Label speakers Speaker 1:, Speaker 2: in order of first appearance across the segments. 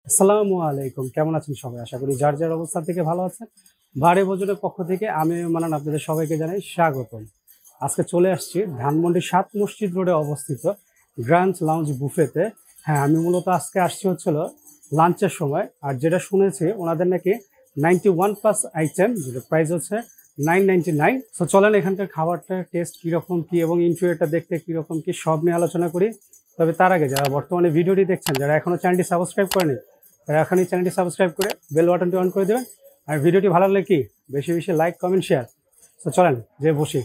Speaker 1: আসসালামু আলাইকুম, কেমন আছেন সবাই? আশা করি যার যার অবস্থান থেকে ভালো আছেন। বাড়ি ভোজনের পক্ষ থেকে আমি মানান আপনাদের সবাইকে জানাই স্বাগতম। আজকে চলে আসছি ধানমন্ডি ৭ মসজিদ রোডে অবস্থিত গ্র্যান্ড লাউঞ্জ বুফেতে। হ্যাঁ, আমি মূলত আজকে আসছি হচ্ছিল লাঞ্চের সময়। আর যেটা শুনেছি ওনাদের নাকি 91+ আইটেম, যেটা প্রাইস হচ্ছে 999। সো চলেন এখানকার খাবারটার টেস্ট কীরকম কী এবং ইন্টেরিয়রটা দেখতে কীরকম কী সব নিয়ে আলোচনা করি। তবে তার আগে যারা বর্তমানে ভিডিওটি দেখছেন, যারা এখনও চ্যানেলটি সাবস্ক্রাইব করেনি, তারা এখনই চ্যানেলটি সাবস্ক্রাইব করে বেল বাটনটি অন করে দেবেন। আর ভিডিওটি ভালো লাগলে কি বেশি বেশি লাইক, কমেন্ট, শেয়ার। তো চলেন যে বসি।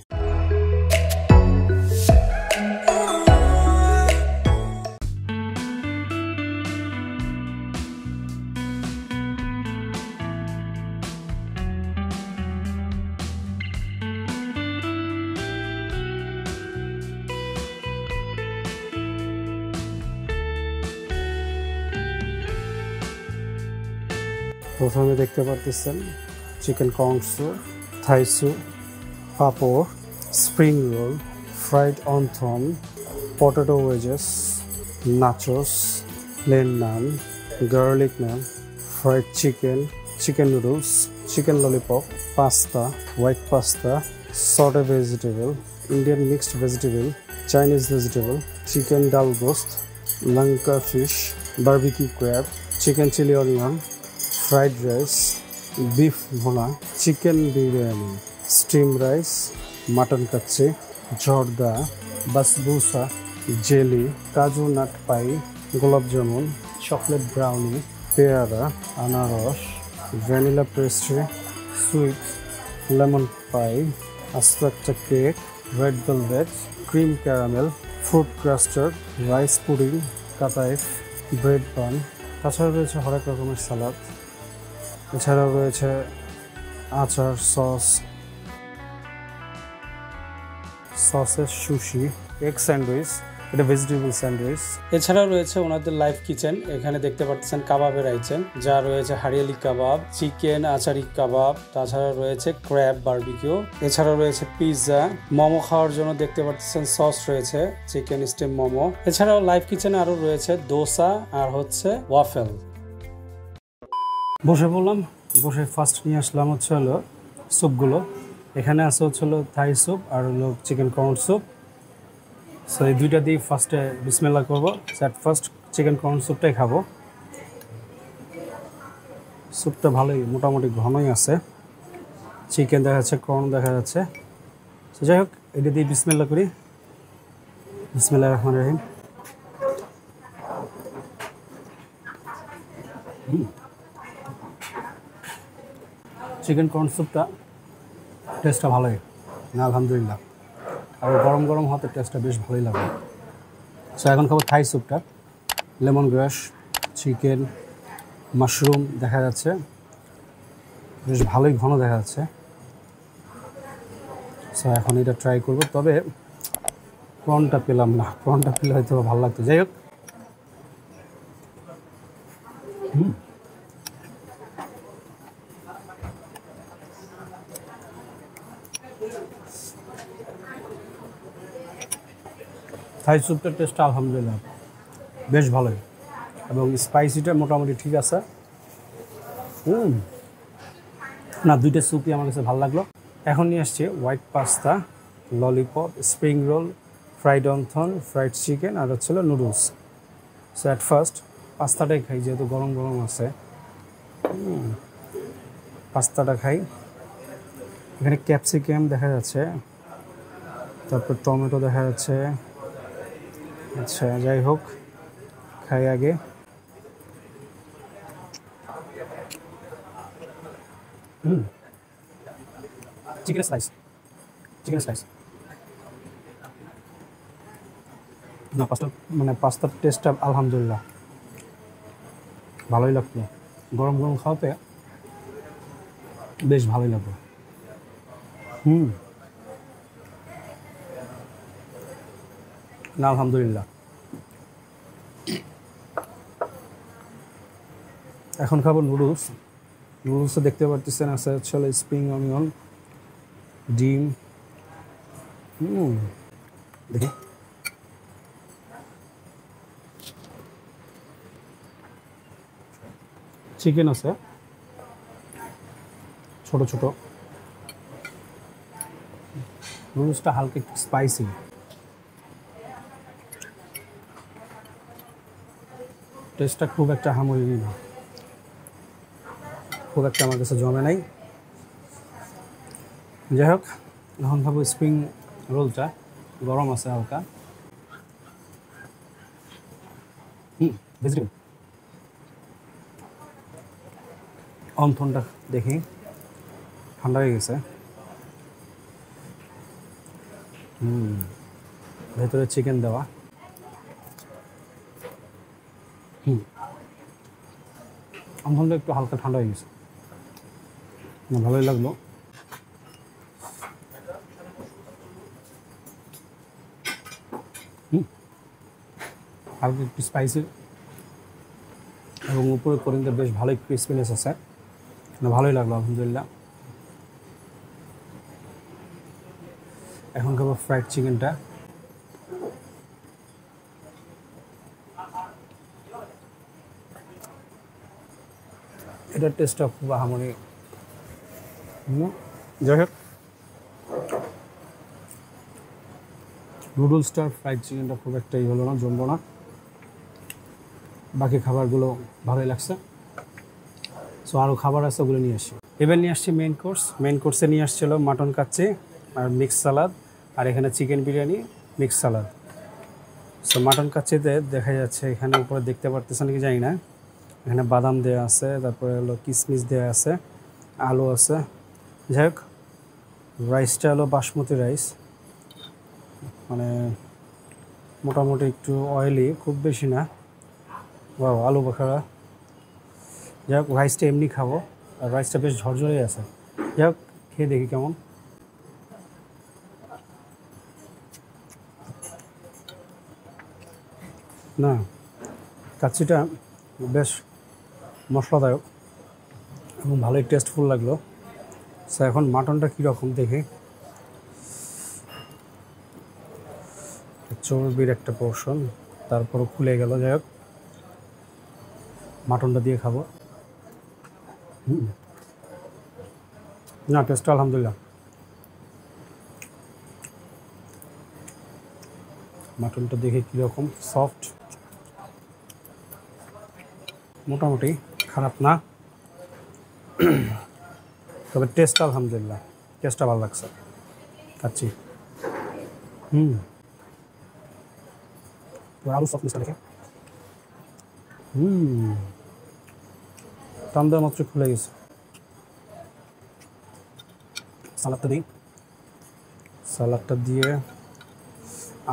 Speaker 1: প্রথমে দেখতে পারতেছেন chicken corn soup, Thai soup, papad, spring roll, fried wonton, potato wedges, nachos, plain naan, garlic naan, fried chicken, chicken noodles, chicken lollipop, pasta, white pasta, sauté vegetable, Indian mixed vegetable, Chinese vegetable, chicken dal gosht, Lanka fish, barbecue crab, chicken chilli onion, fried rice, beef bhuna, chicken biryani, steam rice, mutton kacchi, zarda, বাসবুসা, jelly, কাজু nut পাই, গোলাপ jamun, chocolate brownie, পেয়ারা, আনারস, vanilla pastry, sweet, lemon pie, আস্ত একটা cake, red velvet, cream caramel, fruit custard, rice pudding, কাতাইফ, bread পান। তাছাড়া রয়েছে হরেক রকমের সালাদ। এছাড়াও রয়েছে আচার, সসের সুশি, এগ স্যান্ডউইচ, এটা ভেজিটেবল স্যান্ডউইচ। এছাড়াও রয়েছে ওনাদের লাইভ কিচেন। এখানে দেখতে পাচ্ছেন কাবাবের আইটেম, যা রয়েছে হারিয়ালি কাবাব, চিকেন আচারি কাবাব, তাছাড়া রয়েছে ক্র্যাব বারবিকিউ। এছাড়াও রয়েছে পিৎজা, মোমো খাওয়ার জন্য দেখতে পাচ্ছেন সস রয়েছে, চিকেন স্টিম মোমো। এছাড়াও লাইভ কিচেনে আরো রয়েছে দোসা আর হচ্ছে ওয়াফেল। বসে বললাম, বসে ফার্স্ট নিয়ে আসলাম হলো স্যুপগুলো। এখানে আছে হলো থাই স্যুপ আর হলো চিকেন কর্ন স্যুপ। সো এই দুইটা দিয়ে ফার্স্টে বিসমিল্লাহ করবো। ফার্স্ট চিকেন কর্ন স্যুপটাই খাবো। স্যুপটা ভালোই মোটামুটি ঘনই আছে, চিকেন দেখা যাচ্ছে, কর্ন দেখা যাচ্ছে। তো যাই হোক, এটা দিয়ে বিসমিল্লাহ করি। বিসমিল্লাহির রহমানির রহিম। চিকেন কর্ন স্যুপটা টেস্টটা ভালোই না, আলহামদুলিল্লাহ। আর গরম গরম হতে টেস্টটা বেশ ভালোই লাগে। সো এখন খাবো থাই স্যুপটা। লেমন গ্রাস, চিকেন, মাশরুম দেখা যাচ্ছে, বেশ ভালোই ঘন দেখা যাচ্ছে। সো এখন এটা ট্রাই করবো। তবে প্রনটা পেলাম না, প্রনটা পেলে হয়তো ভালো লাগতো। যাই হোক, থাই স্যুপটার টেস্টটা আলহামদুলিল্লাহ বেশ ভালোই, এবং স্পাইসিটা মোটামুটি ঠিক আছে। না, দুইটা স্যুপই আমার কাছে ভালো লাগলো। এখন নিয়ে আসছে white pasta, lollipop, spring roll, fried wonton, fried chicken আর হচ্ছিল নুডলস। সো অ্যাট ফার্স্ট পাস্তাটাই খাই, যেহেতু গরম গরম আছে। পাস্তাটা খাই। এখানে ক্যাপসিকাম দেখা যাচ্ছে, তারপর টমেটো দেখা যাচ্ছে। আচ্ছা, যাই হোক, খাই আগে। চিকেন স্লাইস, চিকেন স্লাইস না, পাস্তার টেস্টটা আলহামদুলিল্লাহ ভালোই লাগতো। গরম গরম খাওয়াতে বেশ ভালোই লাগতো। না, আলহামদুলিল্লাহ। এখন খাবো নুডলস। নুডলসে দেখতে পারতেছেন আছে হচ্ছে স্প্রিং অনিয়ন, ডিম। দেখি, চিকেন আছে ছোট ছোট, নুডলসটা হালকা একটু স্পাইসি। টেস্টটা খুব একটা হামুরি না, খুব একটা আমার কাছে জমে নাই। যাই হোক, এখন খাবো স্প্রিং রোলটা, গরম আছে হালকা। ভেজিটেবল অন্থনটা দেখি ঠান্ডা হয়ে গেছে। ভেতরে চিকেন দেওয়া। অন্থনটা একটু হালকা ঠান্ডা হয়ে গেছে, ভালোই লাগলো। হালকা একটু স্পাইসি এবং উপরে করিতে বেশ ভালোই ক্রিসপিনেস আছে, ভালোই লাগলো আলহামদুলিল্লাহ। এখন খাবো ফ্রাইড চিকেনটা। এটার টেস্টটা খুব আহামরি। যাই হোক, নুডলসটার ফ্রাইড চিকেনটা খুব একটা হলো না, জমবো না। বাকি খাবারগুলো ভালোই লাগছে। সো আরও খাবার আছে, ওগুলো নিয়ে আসি। এবার নিয়ে আসছি মেইন কোর্স। মেইন কোর্সে নিয়ে আসছিল মাটন কাচ্চি আর মিক্স সালাদ, আর এখানে chicken biryani mix salad. So mutton কাচ্চিতে দেখা যাচ্ছে, এখানে উপরে দেখতে পারতেছেন কি জানি না, এখানে বাদাম দেওয়া আছে, তারপরে হলো কিশমিশ দেওয়া আছে, আলু আছে। যাই হোক, রাইসটা হলো বাসমতি রাইস, মানে মোটামুটি একটু অয়েলি, খুব বেশি না। বাহ, আলু বখারা। যাই হোক, রাইসটা এমনি খাবো, আর রাইসটা বেশ ঝরঝরে আছে। যাই হোক, খেয়ে দেখি কেমন। না, কাচ্চিটা বেশ মশলাদায়ক এবং ভালোই টেস্টফুল লাগলো। সো এখন মাটনটা কীরকম দেখি। চর্বির একটা পোর্শন, তারপরও খুলে গেল। যাই হোক, মাটনটা দিয়ে খাবো। না, টেস্টটা আলহামদুলিল্লাহ। মাটনটা দেখে কীরকম, সফট, মোটামুটি খারাপ না, তবে টেস্টটা আলহামদুলিল্লাহ, টেস্টটা ভালো লাগছে। খাচ্ছি। আলু সফটনেসটা দেখে টান দেওয়া মাত্র খুলে গেছে। সালাদটা দিই, সালাদটা দিয়ে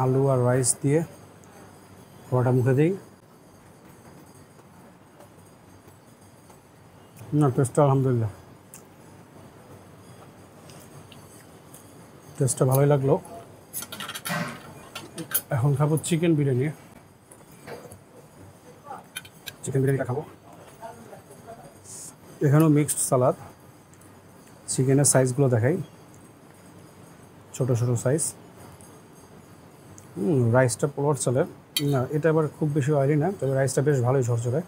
Speaker 1: আলু আর রাইস দিয়ে পরোটা মুখে দিই। না, টেস্টটা আলহামদুলিল্লাহ, টেস্টটা ভালোই লাগলো। এখন খাবো চিকেন বিরিয়ানি। চিকেন বিরিয়ানিটা খাবো। এখানেও মিক্সড সালাদ। চিকেনের সাইজগুলো দেখাই, ছোট ছোট সাইজ। রাইসটা পোলার চলে না, এটা আবার খুব বেশি অয়েলি না, তবে রাইসটা বেশ ভালোই ঝরঝরে।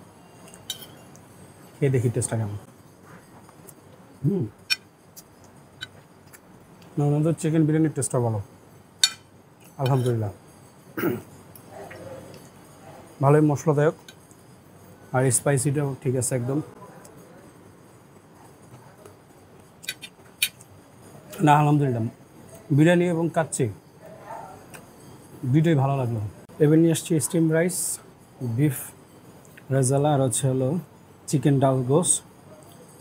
Speaker 1: খেয়ে দেখি টেস্টটা কেমন। না, আমাদের চিকেন বিরিয়ানির টেস্টটা ভালো আলহামদুলিল্লাহ, ভালোই মশলাদায়ক, আর স্পাইসিটাও ঠিক আছে একদম। না, আলহামদুলিল্লাহ, বিরিয়ানি এবং কাচ্চি দুটোই ভালো লাগলো। এবার নিয়ে আসছি স্টিম রাইস, বিফ রেজালা, আর হচ্ছে হলো চিকেন ডাল গোস।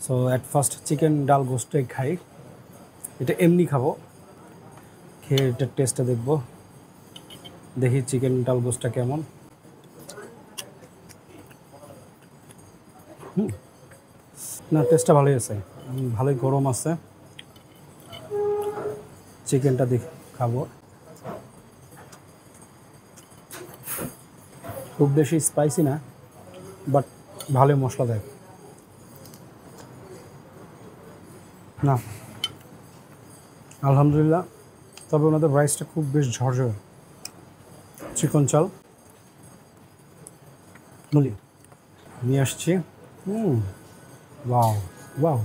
Speaker 1: সো অ্যাট ফার্স্ট চিকেন ডাল গোসটাই খাই। এটা এমনি খাবো, খেয়ে এটার টেস্টটা দেখবো। দেখি চিকেন ডাল গোসটা কেমন। না, টেস্টটা ভালোই আছে, ভালোই গরম আছে। চিকেনটা দেখে খাবো। খুব বেশি স্পাইসি না, বাট ভালোই মশলা দেয়। না, আলহামদুলিল্লাহ, তবে ওনাদের রাইসটা খুব বেশ ঝরঝরে। চিকন চাল নলি নিয়ে আসছি। Wow wow.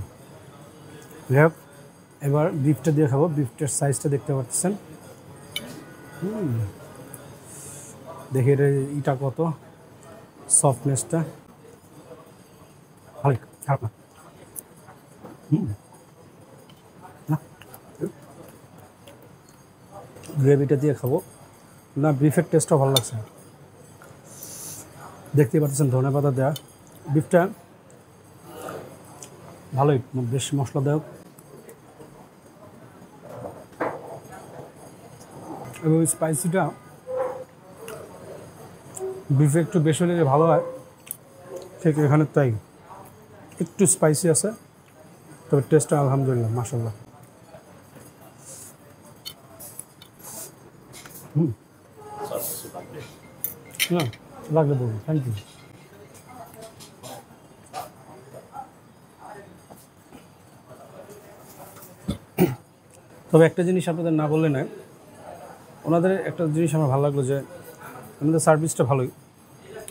Speaker 1: যাই হোক, এবার বিফটা দিয়ে খাবো। বিফটার সাইজটা দেখতে পাচ্ছেন। দেখি এটা কত সফটনেসটা। ভালো, খারাপ না। গ্রেভিটা দিয়ে খাবো না, বিফের টেস্টটা ভালো লাগছে। দেখতেই পাচ্ছেন ধনে পাতা দেওয়া। বিফটা ভালোই, বেশ মশলাদায়ক এবং স্পাইসিটা বিফে একটু বেশি হলে যে ভালো হয়, ঠিক এখানে তাই একটু স্পাইসি আছে, তবে টেস্টটা আলহামদুলিল্লাহ মাশাআল্লাহ। না লাগবে বলুন, থ্যাংক ইউ। তবে একটা জিনিস আপনাদের না বললে নয়, ওনাদের একটা জিনিস আমার ভালো লাগলো যে ওনাদের সার্ভিসটা ভালোই।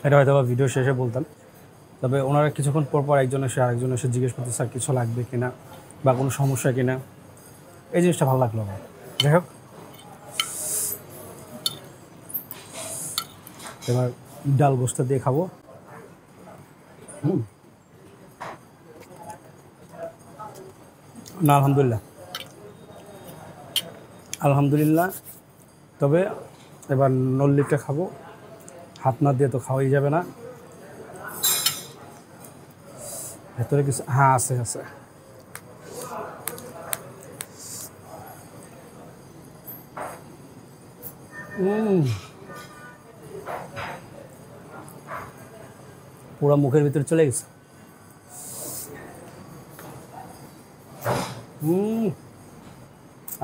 Speaker 1: এটা হয়তো বা ভিডিও শেষে বলতাম, তবে ওনারা কিছুক্ষণ পর পর একজন এসে আরেকজন এসে জিজ্ঞেস করতে, স্যার কিছু লাগবে কিনা বা কোনো সমস্যা কিনা, এই জিনিসটা ভালো লাগলো আমার। যাই হোক, এবার ডাল গোস্ত দিয়ে খাবো। না আলহামদুলিল্লাহ, আলহামদুলিল্লাহ। তবে এবার নল্লিটা খাবো, হাত না দিয়ে তো খাওয়াই যাবে না। ভেতরে কিছু, হ্যাঁ আছে আছে। পুরো মুখের ভিতরে চলে গেছে।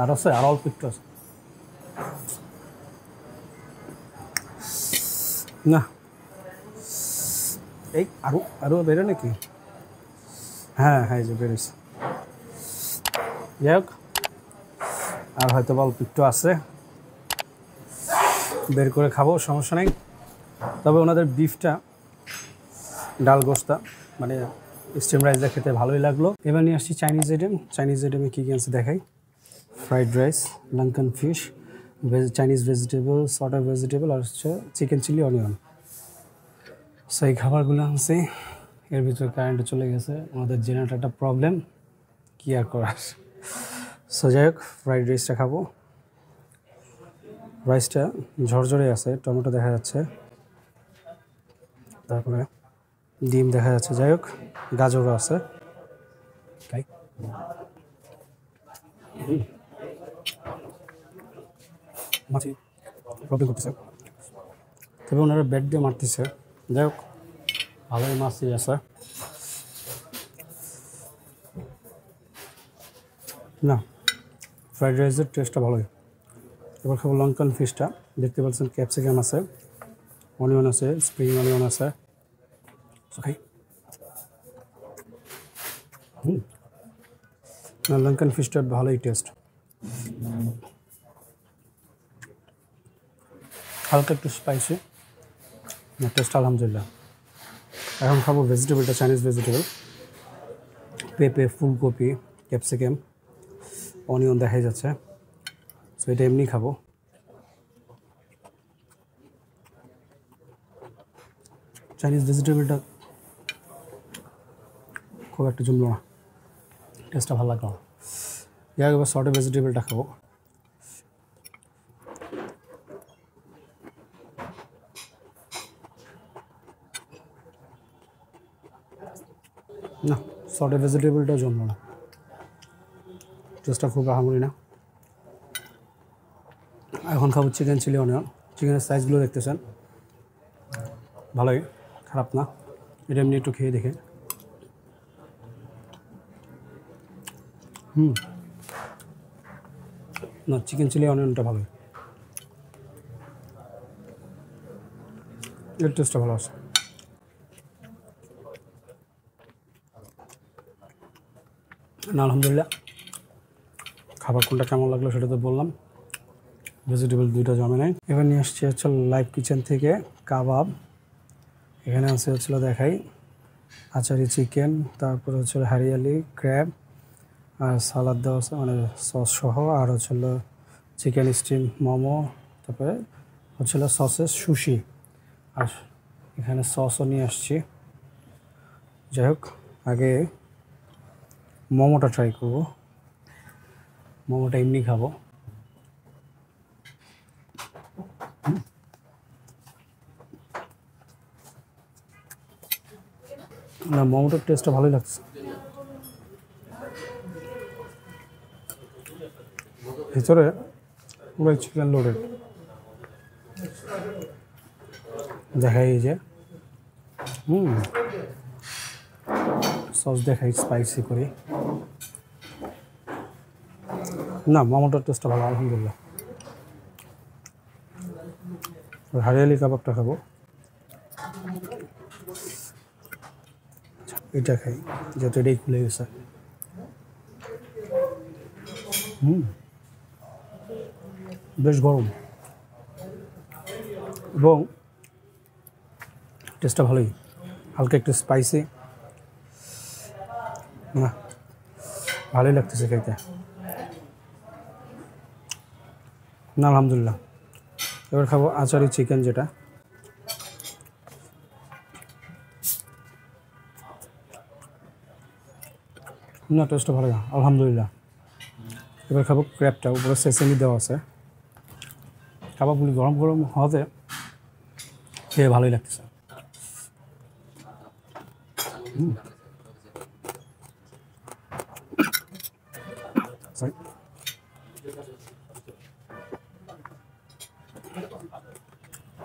Speaker 1: আর আছে, আর অল্প একটু আছে। না এই আরো আরো বেরো নাকি? হ্যাঁ হ্যাঁ, যে বেরোছে। যাই হোক, আর হয়তো অল্প একটু আছে, বের করে খাবো, সমস্যা নেই। তবে ওনাদের বিফটা, ডাল গোস্তা মানে স্টিম রাইসটা খেতে ভালোই লাগলো। এবার নিয়ে আসছি চাইনিজ আইটেম। চাইনিজ আইটেমে কী কী আছে দেখাই। Fried rice, Lankan fish, Chinese vegetable, সর্টার ভেজিটেবল, আর হচ্ছে চিকেন চিলি অনিয়ন। সো এই খাবারগুলো আনছি। এর ভিতরে কারেন্টে চলে গেছে, আমাদের জেনারেটরটা প্রবলেম, কী আর করার। সো যাই হোক, ফ্রাইড রাইসটা খাবো। রাইসটা ঝরঝরে আছে, টমেটো দেখা যাচ্ছে, তারপরে ডিম দেখা যাচ্ছে, যাই হোক গাজরও আছে। তাই মাছি প্রবলেম করতেছে, তবে ওনারা ব্যাট দিয়ে মারতেছে। যাই হোক, ভালোই মাছই আছে। না, ফ্রাইড রাইসের টেস্টটা ভালোই। এবার খাবো লঙ্কান ফিশটা। দেখতে পাচ্ছেন ক্যাপসিকাম আছে, অনিয়ন আছে, স্প্রিং অনিয়ন আছে। খাই। না, লঙ্কান ফিশটার ভালোই টেস্ট, হালকা একটু স্পাইসি, না টেস্ট আলহামদুলিল্লাহ। এখন খাবো ভেজিটেবলটা, চাইনিজ ভেজিটেবল, পেঁপে, ফুলকপি, ক্যাপসিকাম, অনিয়ন দেখাই যাচ্ছে। সো এটা এমনি খাবো। চাইনিজ ভেজিটেবলটা খুব একটা জমলো না, টেস্টটা ভালো লাগলো। যাই এবার সর্টে ভেজিটেবলটা খাবো। না, সর্টে ভেজিটেবলটা জমলো না, টেস্টটা খুব আহামরি না। এখন খাবো চিকেন চিলি অনিয়ন। চিকেনের সাইজগুলো দেখতেছেন, ভালোই, খারাপ না। এটা এমনি একটু খেয়ে দেখে। না, চিকেন চিলি অনিয়নটা ভালোই, এর টেস্টটা ভালো আছে। না আলহামদুলিল্লাহ, খাবার কোনটা কেমন লাগলো সেটা তো বললাম। ভেজিটেবল দুইটা জমে নাই। এবার নিয়ে আসছি হচ্ছে লাইভ কিচেন থেকে কাবাব। এখানে আছে হচ্ছিল দেখাই আচারি চিকেন, তারপরে হচ্ছে হারিয়ালি ক্র্যাব, আর সালাদ দেওয়া আছে মানে সস সহ, আর হচ্ছিল চিকেন স্টিম মোমো, তারপরে হচ্ছিল সসেস সুশি, আর এখানে সসও নিয়ে আসছি। যাই হোক, আগে মোমোটা ট্রাই করব। মোমোটা এমনি খাবো। না, মোমোটার টেস্টটা ভালোই লাগছে। ভিতরে পুরো চিকেন লোডেড। দেখাই এই যে সস দেখাই স্পাইসি করে। না, মোমোটার টেস্টটা ভালো, আলহামদুলিল্লাহ। হারিয়ালি কাবাবটা খাবো, এটা খাই যেহেতু এটাই খুলে গেছে। বেশ গরম এবং টেস্টটা ভালোই, হালকা একটু স্পাইসি। না, ভালোই লাগতেছে খাইতে। না, আলহামদুলিল্লাহ। এবার খাবো আচারি চিকেন, যেটা না, টেস্টটা ভালো, আলহামদুলিল্লাহ। এবার খাবো ক্র্যাবটা, উপরে সেসেমি দেওয়া আছে। কাবাবগুলি গরম গরম হওয়াতে খেয়ে ভালোই লাগতেছে।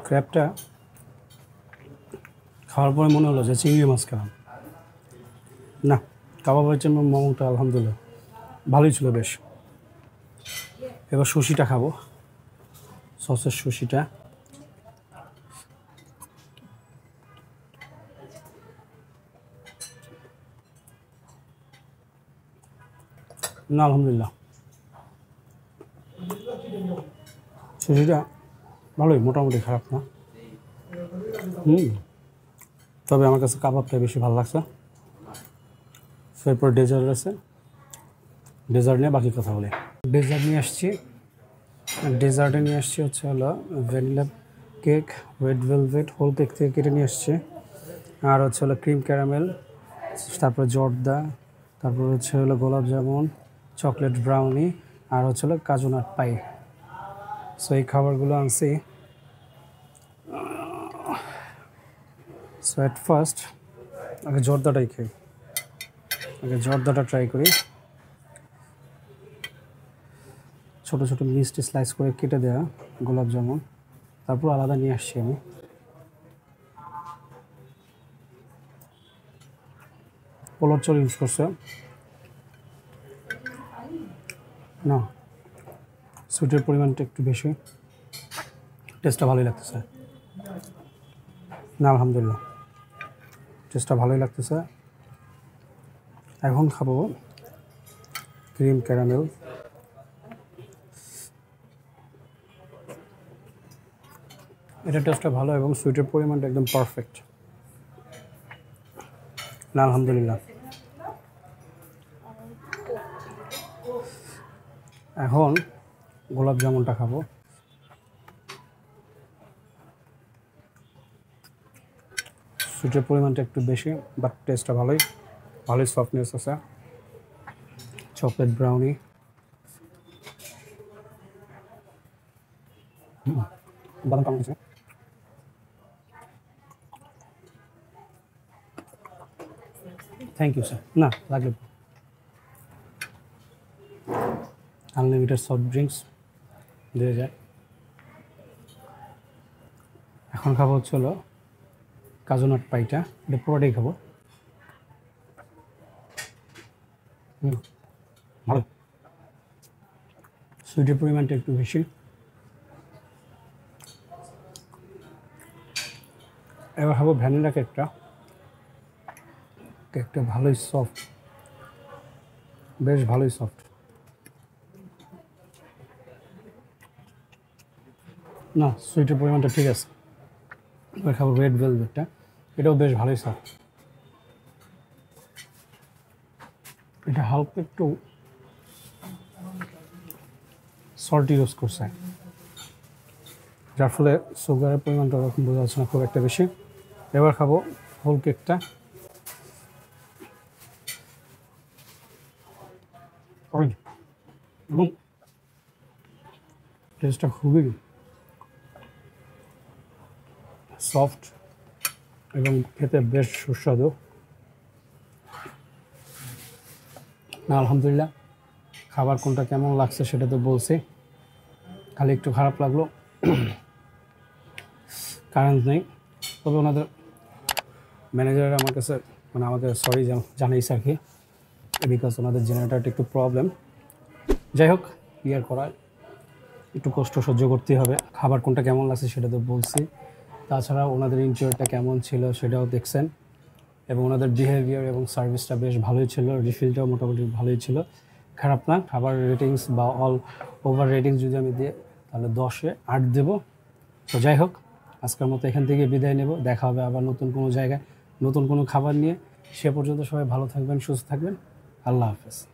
Speaker 1: ক্র্যাবটা খাওয়ার পরে মনে হলো যে চিংড়ি মাছ খেলাম। না, কাবাবের জন্য মোমোটা আলহামদুলিল্লাহ ভালোই ছিল বেশ। এবার সুশিটা খাবো, সসের সুশিটা। না, আলহামদুলিল্লাহ, সুশিটা ভালোই, মোটামুটি খারাপ না। তবে আমার কাছে কাবাবটা বেশি ভালো লাগছে। এরপর ডেজার্ট আছে, ডেজার্ট নিয়ে বাকি কথা বলি। ডেজার্ট নিয়ে আসছি, ডেজার্টে নিয়ে আসছি হচ্ছে হলো vanilla cake, red velvet whole cake থেকে কেটে নিয়ে আসছি, আর হচ্ছে হলো ক্রিম ক্যারামেল, তারপরে জর্দা, তারপর হচ্ছে হলো গোলাপ জামুন, চকলেট ব্রাউনি, আর হচ্ছে হলো কাজু নাট পাই। সো এই খাবারগুলো আনছি। সো অ্যাট ফার্স্ট আগে জর্দাটাই খাই, আগে জর্দাটা ট্রাই করি। ছোটো ছোটো মিষ্টি স্লাইস করে কেটে দেওয়া গোলাপ জামুন, তারপর আলাদা নিয়ে আসছি আমি। পোলার চাল ইউজ করছে না, সুইটের পরিমাণটা একটু বেশি, টেস্টটা ভালোই লাগতেছে। না, আলহামদুলিল্লাহ, টেস্টটা ভালোই লাগতেছে। এখন খাবো ক্রিম ক্যারামেল। এটা টেস্টটা ভালো এবং সুইটের পরিমাণটা একদম পারফেক্ট। না, আলহামদুলিল্লাহ। এখন গোলাপ জামুনটা খাবো। সুইটের পরিমাণটা একটু বেশি, বাট টেস্টটা ভালোই, ভালোই সফটনেস আছে। চকলেট ব্রাউনি, বাদাম কেমন আছে? Thank you sir. না, লাগবে। আনলিমিটেড সফট ড্রিঙ্কস দিয়ে যায়। এখন খাবো হচ্ছে হলো কাজু নাট পাইটা, এটা পুরোটাই খাবো। ভালো, সুইটের পরিমাণটা একটু বেশি। এবার খাবো ভ্যানিলা কেকটা, কেকটা ভালোই সফট, বেশ ভালোই সফট। না, সুইটের পরিমাণটা ঠিক আছে। এবার খাবো রেড ভেলভেটটা, এটাও বেশ ভালোই সফট। এটা হালকা একটু সল্ট ইউজ করছে, যার ফলে সুগারের পরিমাণটা ওরকম বোঝা যাচ্ছে না খুব একটা বেশি। এবার খাবো হোল কেকটা। এবং টেস্টটা খুবই সফট এবং খেতে বেশ সুস্বাদু। না আলহামদুলিল্লাহ, খাবার কোনটা কেমন লাগছে সেটা তো বলছি, খালি একটু খারাপ লাগলো কারেন্ট নেই। তবে ওনাদের ম্যানেজার আমার কাছে মানে আমাকে সরি জানাইছে আর কি, বিকজ ওনাদের জেনারেটারটা একটু প্রবলেম। যাই হোক, ক্লিয়ার করার একটু কষ্ট সহ্য করতেই হবে। খাবার কোনটা কেমন লাগছে সেটা তো বলছি, তাছাড়া ওনাদের ইন্টেরিয়রটা কেমন ছিল সেটাও দেখছেন, এবং ওনাদের বিহেভিয়ার এবং সার্ভিসটা বেশ ভালোই ছিল, রিফিলটাও মোটামুটি ভালোই ছিল, খারাপ না। খাবার রেটিংস বা অল ওভার রেটিংস যদি আমি দিই তাহলে 10-এ 8 দেবো। তো যাই হোক, আজকের মতো এখান থেকে বিদায় নেব। দেখা হবে আবার নতুন কোনো জায়গায় নতুন কোনো খাবার নিয়ে। সে পর্যন্ত সবাই ভালো থাকবেন, সুস্থ থাকবেন। আল্লাহ হাফেজ।